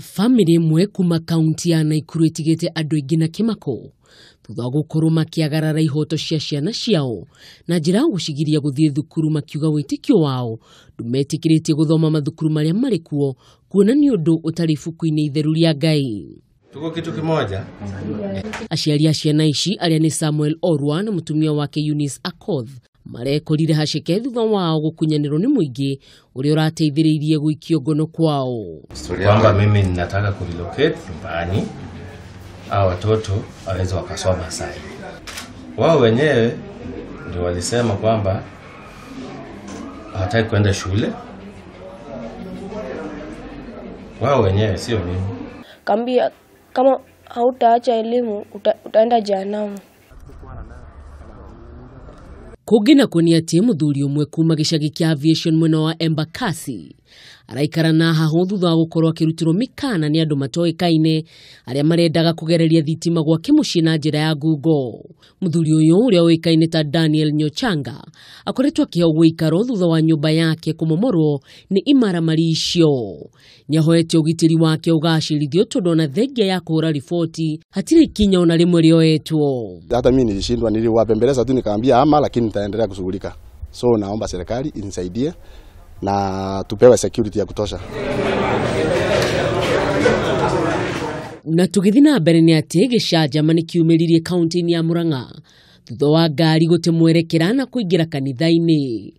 Family mwe kuma kaunti ya Nakuru itigete andu aingi na kimako thutha gukorwo makiagarara ihoto cia ciana ciao na njira gucigiria guthie thukuru makiuga witikio wao ndumetikiritie guthoma mathukuru maria mari kuo kuona ni undu utari fuku-ini itheru ria Ngai. Tuko kitu kimoja. Aciari a ciana ici aria ni Samuel Orwa na mutumia wake Eunice Akoth marekorire haceke thutha wao gukunyanirwo ni muingi uria urateithiririe guikio ngono kwao. Kwamba mimi ninataka kurelocate nyumbani au watoto waweze wakasoma sasa. Wao wenyewe ndio walisema kwamba hawataki kwenda shule. Wao wenyewe sio mimi. Kambia kama hautaacha elimu utaenda jehanamu. Kugina kunia ati muthuri umwe kuma gicagi kia aviation mwena wa Embakasi araikara na haho thutha wa gukorwo akirutirwo mikana ni andu matoikaine aria marendaga kugereria thitima gwake mucii na njira ya ngungo. Muthuri uyu uria oikaine ta Daniel Nyochanga akoretwo akihogwo ikaro thutha wa nyumba yake kumomorwo ni imaramari icio. Niahoete ugitiri wake ugacirithio tondu na thengia ya kuhura riboti hatiri kinya ona rimwe rioetwo. Hata mimi nilishindwa, niliwapembeleza tu nikaambia ama, lakini nitaendelea kushughulika. So naomba serikali inisaidie na tupewe security ya kutosha. Na tugithina mbere ni ati gicanjama ni kiumiririe kaunti-ini ya Murang'a thutha wa ngari gute mwerekera na kuingira kanitha-ini.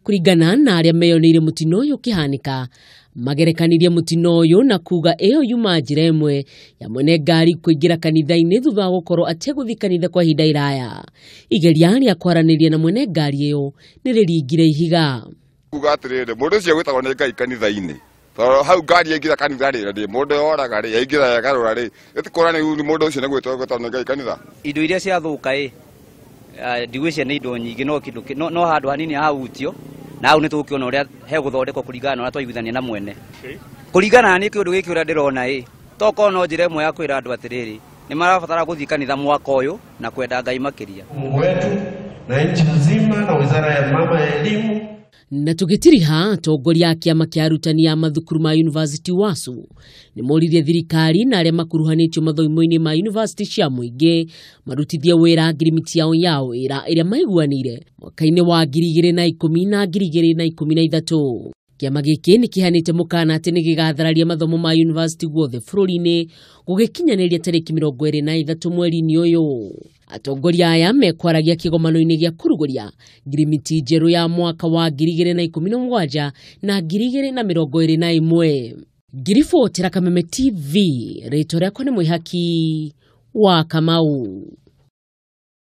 Kuringana na aria meyoneire mutino uyu kihanika magerekanirie mutino uyu na kuga iyo yuma njira imwe ya mwene ngari kuingira kanitha-ini thutha wa gukorwo ateguthi kanitha kwa hinda iraya. Igeria ria kwaraniria na mwene ngari iyo niriringire ihiga. Kuga atirire mundu cio gwitagwo ni Ngai kanitha-ini. Hau ngari yaingira kanitha ri mundu oraga ri yaingira ya garura ri itikorane mundu ucio ni gwitagwo ni Ngai kanitha. Indo iria ciathuka ndigwicia ni indo nyingi no kindu no handu hanini hahutio na au nitukiona uria he guthondekwo kuringana na twaiguithania na mwene. Kuringana ni kindu giki uria ndirona toko no njire mwe ya kwira andu atiriri ni marabatara guthii kanitha mwaka uyu na kwenda Ngai makiria. Mungu wetu na nchi nzima na wizara ya mama ya elimu. Na tugitiriha atongoria a kiama kia arutani ya mathukuru ma University WASU ni moririe thirikari na aria makuruhanitio mathomo-ini ma university cia muingi marutithie wira ngirimiti yao wira iria maiguanire mwaka-ini wa 2010 na 2013. Kiama giki ni kihanite mukana ati ni gigathararia mathomo ma university guothe bururi-ini gugikinyaniria tariki 23 mweri-ini uyu. Atongoria aya mekwaragia kigomano-ini gia kuruguria ngirimiti njeru ya mwaka wa 2017 na 2021. Ngiribotera Kameme TV, rĩtwa rĩakwa nĩ Mwihaki wa Kamau.